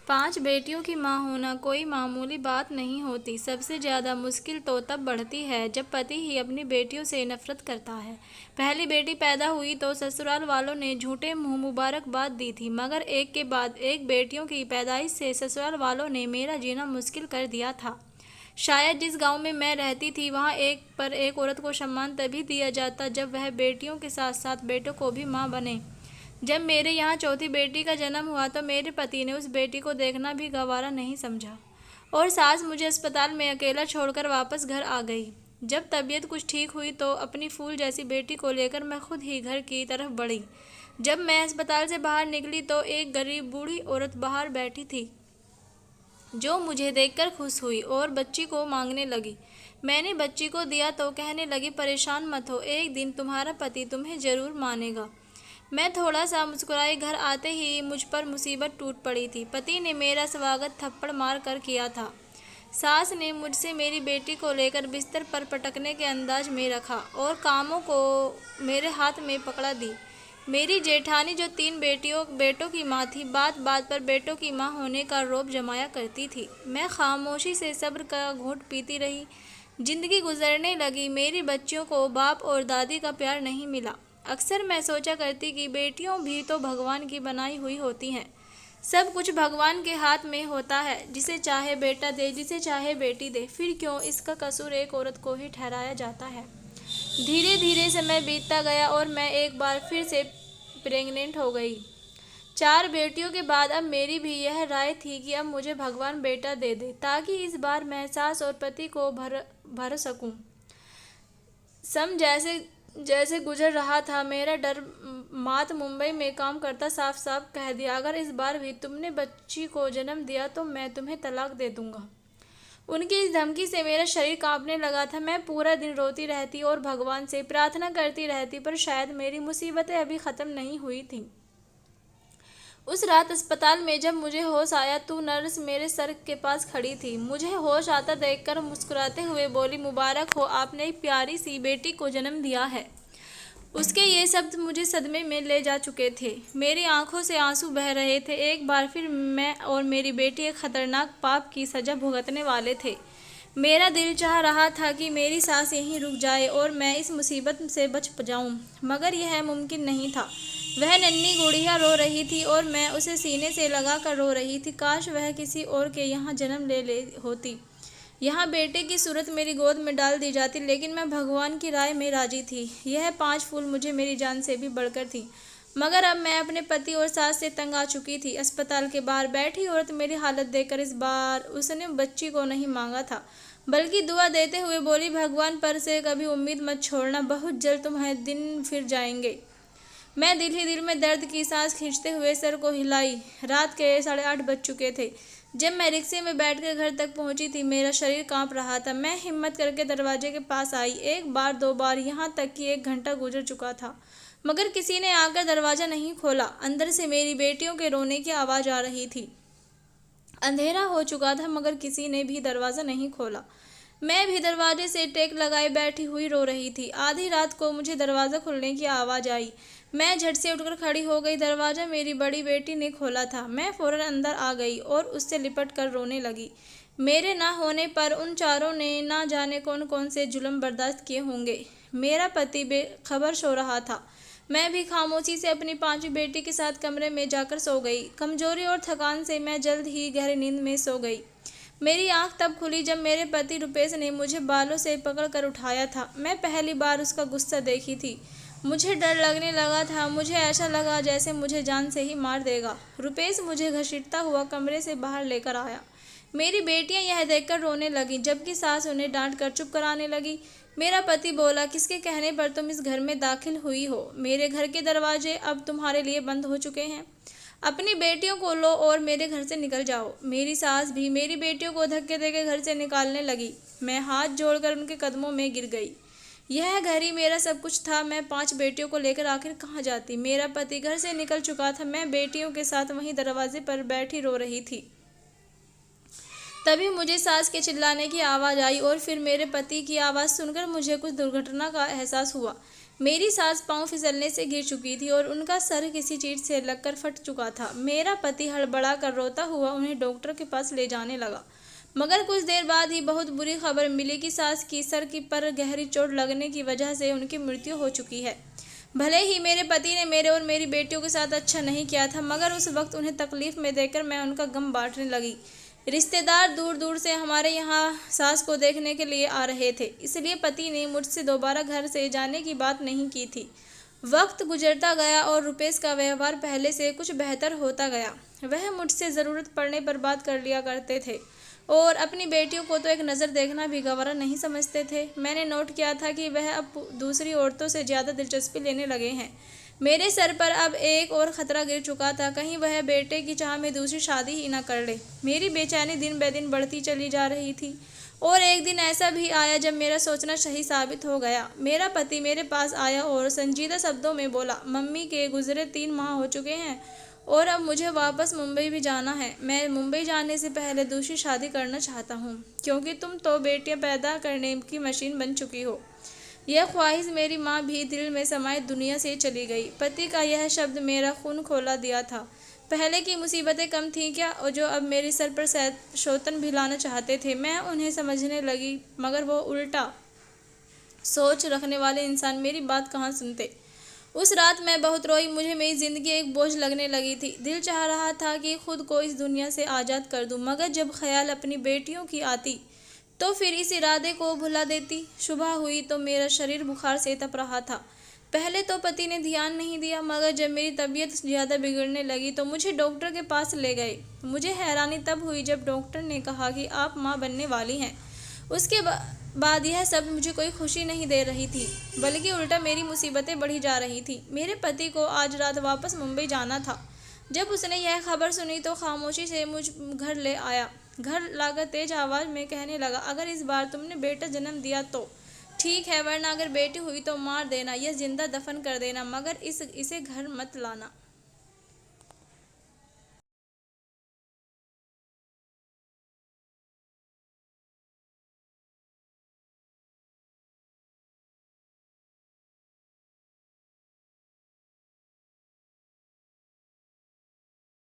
5 बेटियों की मां होना कोई मामूली बात नहीं होती। सबसे ज़्यादा मुश्किल तो तब बढ़ती है जब पति ही अपनी बेटियों से नफरत करता है। पहली बेटी पैदा हुई तो ससुराल वालों ने झूठे मुंह मुबारकबाद दी थी, मगर एक के बाद एक बेटियों की पैदाइश से ससुराल वालों ने मेरा जीना मुश्किल कर दिया था। शायद जिस गांव में मैं रहती थी वहां एक पर एक औरत को सम्मान तभी दिया जाता जब वह बेटियों के साथ साथ बेटों को भी मां बने। जब मेरे यहाँ चौथी बेटी का जन्म हुआ तो मेरे पति ने उस बेटी को देखना भी गवारा नहीं समझा और सास मुझे अस्पताल में अकेला छोड़कर वापस घर आ गई। जब तबीयत कुछ ठीक हुई तो अपनी फूल जैसी बेटी को लेकर मैं खुद ही घर की तरफ बढ़ी। जब मैं अस्पताल से बाहर निकली तो एक गरीब बूढ़ी औरत बाहर बैठी थी जो मुझे देखकर खुश हुई और बच्ची को मांगने लगी। मैंने बच्ची को दिया तो कहने लगी, परेशान मत हो, एक दिन तुम्हारा पति तुम्हें जरूर मानेगा। मैं थोड़ा सा मुस्कुराई। घर आते ही मुझ पर मुसीबत टूट पड़ी थी। पति ने मेरा स्वागत थप्पड़ मार कर किया था। सास ने मुझसे मेरी बेटी को लेकर बिस्तर पर पटकने के अंदाज में रखा और कामों को मेरे हाथ में पकड़ा दी। मेरी जेठानी जो 3 बेटों की माँ थी, बात बात पर बेटों की माँ होने का रौब जमाया करती थी। मैं खामोशी से सब्र का घूंट पीती रही। जिंदगी गुजरने लगी। मेरी बच्चियों को बाप और दादी का प्यार नहीं मिला। अक्सर मैं सोचा करती कि बेटियों भी तो भगवान की बनाई हुई होती हैं। सब कुछ भगवान के हाथ में होता है, जिसे चाहे बेटा दे, जिसे चाहे बेटी दे। फिर क्यों इसका कसूर एक औरत को ही ठहराया जाता है। धीरे धीरे समय बीतता गया और मैं एक बार फिर से प्रेग्नेंट हो गई। 4 बेटियों के बाद अब मेरी भी यह राय थी कि अब मुझे भगवान बेटा दे दे ताकि इस बार मैं सास और पति को भर सकूं। सम जैसे जैसे गुजर रहा था, मेरा डर मात मुंबई में काम करता साफ साफ कह दिया, अगर इस बार भी तुमने बच्ची को जन्म दिया तो मैं तुम्हें तलाक दे दूंगा। उनकी इस धमकी से मेरा शरीर कांपने लगा था। मैं पूरा दिन रोती रहती और भगवान से प्रार्थना करती रहती, पर शायद मेरी मुसीबतें अभी ख़त्म नहीं हुई थीं। उस रात अस्पताल में जब मुझे होश आया तो नर्स मेरे सर के पास खड़ी थी। मुझे होश आता देखकर मुस्कुराते हुए बोली, मुबारक हो, आपने एक प्यारी सी बेटी को जन्म दिया है। उसके ये शब्द मुझे सदमे में ले जा चुके थे। मेरी आंखों से आंसू बह रहे थे। एक बार फिर मैं और मेरी बेटी एक खतरनाक पाप की सजा भुगतने वाले थे। मेरा दिल चाह रहा था कि मेरी सांस यहीं रुक जाए और मैं इस मुसीबत से बच जाऊं, मगर यह मुमकिन नहीं था। वह नन्ही गुड़िया रो रही थी और मैं उसे सीने से लगाकर रो रही थी। काश वह किसी और के यहाँ जन्म ले होती। यहाँ बेटे की सूरत मेरी गोद में डाल दी जाती, लेकिन मैं भगवान की राय में राजी थी। यह 5 फूल मुझे मेरी जान से भी बढ़कर थी। मगर अब मैं अपने पति और सास से तंग आ चुकी थी। अस्पताल के बाहर बैठी औरत मेरी हालत देखकर इस बार उसने बच्ची को नहीं मांगा था, बल्कि दुआ देते हुए बोली, भगवान पर से कभी उम्मीद मत छोड़ना, बहुत जल्द तुम्हारे दिन फिर जाएंगे। मैं दिल ही दिल में दर्द की सांस खींचते हुए सर को हिलाई। रात के 8:30 बज चुके थे जब मैं रिक्शे में बैठकर घर तक पहुंची थी। मेरा शरीर कांप रहा था। मैं हिम्मत करके दरवाजे के पास आई। 1 बार 2 बार, यहाँ तक कि 1 घंटा गुजर चुका था, मगर किसी ने आकर दरवाज़ा नहीं खोला। अंदर से मेरी बेटियों के रोने की आवाज़ आ रही थी। अंधेरा हो चुका था, मगर किसी ने भी दरवाज़ा नहीं खोला। मैं भी दरवाजे से टेक लगाए बैठी हुई रो रही थी। आधी रात को मुझे दरवाज़ा खुलने की आवाज़ आई। मैं झट से उठकर खड़ी हो गई। दरवाज़ा मेरी बड़ी बेटी ने खोला था। मैं फ़ौरन अंदर आ गई और उससे लिपट कर रोने लगी। मेरे ना होने पर उन चारों ने ना जाने कौन कौन से जुल्म बर्दाश्त किए होंगे। मेरा पति बेखबर सो रहा था। मैं भी खामोशी से अपनी 5वीं बेटी के साथ कमरे में जाकर सो गई। कमजोरी और थकान से मैं जल्द ही गहरी नींद में सो गई। मेरी आंख तब खुली जब मेरे पति रुपेश ने मुझे बालों से पकड़कर उठाया था। मैं पहली बार उसका गुस्सा देखी थी। मुझे डर लगने लगा था। मुझे ऐसा लगा जैसे मुझे जान से ही मार देगा। रुपेश मुझे घसीटता हुआ कमरे से बाहर लेकर आया। मेरी बेटियां यह देखकर रोने लगीं, जबकि सास उन्हें डांट कर चुप कराने लगी। मेरा पति बोला, किसके कहने पर तुम इस घर में दाखिल हुई हो? मेरे घर के दरवाजे अब तुम्हारे लिए बंद हो चुके हैं। अपनी बेटियों को लो और मेरे घर से निकल जाओ। मेरी सास भी मेरी बेटियों को धक्के देकर घर से निकालने लगी। मैं हाथ जोड़कर उनके कदमों में गिर गई। यह घर ही मेरा सब कुछ था। मैं 5 बेटियों को लेकर आखिर कहाँ जाती? मेरा पति घर से निकल चुका था। मैं बेटियों के साथ वहीं दरवाजे पर बैठी रो रही थी। तभी मुझे सास के चिल्लाने की आवाज़ आई और फिर मेरे पति की आवाज़ सुनकर मुझे कुछ दुर्घटना का एहसास हुआ। मेरी सास पाँव फिसलने से गिर चुकी थी और उनका सर किसी चीज से लगकर फट चुका था। मेरा पति हड़बड़ा कर रोता हुआ उन्हें डॉक्टर के पास ले जाने लगा, मगर कुछ देर बाद ही बहुत बुरी खबर मिली कि सास की सर की पर गहरी चोट लगने की वजह से उनकी मृत्यु हो चुकी है। भले ही मेरे पति ने मेरे और मेरी बेटियों के साथ अच्छा नहीं किया था, मगर उस वक्त उन्हें तकलीफ में देकर मैं उनका गम बांटने लगी। रिश्तेदार दूर दूर से हमारे यहाँ सास को देखने के लिए आ रहे थे, इसलिए पति ने मुझसे दोबारा घर से जाने की बात नहीं की थी। वक्त गुजरता गया और रुपेश का व्यवहार पहले से कुछ बेहतर होता गया। वह मुझसे ज़रूरत पड़ने पर बात कर लिया करते थे और अपनी बेटियों को तो एक नज़र देखना भी गवारा नहीं समझते थे। मैंने नोट किया था कि वह अब दूसरी औरतों से ज़्यादा दिलचस्पी लेने लगे हैं। मेरे सर पर अब एक और ख़तरा गिर चुका था, कहीं वह बेटे की चाह में दूसरी शादी ही न कर ले। मेरी बेचैनी दिन ब दिन बढ़ती चली जा रही थी और एक दिन ऐसा भी आया जब मेरा सोचना सही साबित हो गया। मेरा पति मेरे पास आया और संजीदा शब्दों में बोला, मम्मी के गुजरे 3 माह हो चुके हैं और अब मुझे वापस मुंबई भी जाना है। मैं मुंबई जाने से पहले दूसरी शादी करना चाहता हूँ, क्योंकि तुम तो बेटियां पैदा करने की मशीन बन चुकी हो। यह ख्वाहिश मेरी माँ भी दिल में समाये दुनिया से चली गई। पति का यह शब्द मेरा खून खौला दिया था। पहले की मुसीबतें कम थीं क्या, और जो अब मेरे सर पर शौतन भी लाना चाहते थे। मैं उन्हें समझने लगी, मगर वो उल्टा सोच रखने वाले इंसान मेरी बात कहाँ सुनते। उस रात मैं बहुत रोई। मुझे मेरी ज़िंदगी एक बोझ लगने लगी थी। दिल चाह रहा था कि खुद को इस दुनिया से आज़ाद कर दूं, मगर जब ख्याल अपनी बेटियों की आती तो फिर इस इरादे को भुला देती। सुबह हुई तो मेरा शरीर बुखार से तप रहा था। पहले तो पति ने ध्यान नहीं दिया, मगर जब मेरी तबीयत ज़्यादा बिगड़ने लगी तो मुझे डॉक्टर के पास ले गए। मुझे हैरानी तब हुई जब डॉक्टर ने कहा कि आप माँ बनने वाली हैं। उसके बाद यह सब मुझे कोई खुशी नहीं दे रही थी, बल्कि उल्टा मेरी मुसीबतें बढ़ी जा रही थी। मेरे पति को आज रात वापस मुंबई जाना था। जब उसने यह खबर सुनी तो खामोशी से मुझ घर ले आया। घर लाकर तेज आवाज़ में कहने लगा, अगर इस बार तुमने बेटा जन्म दिया तो ठीक है, वरना अगर बेटी हुई तो मार देना या जिंदा दफन कर देना, मगर इसे घर मत लाना।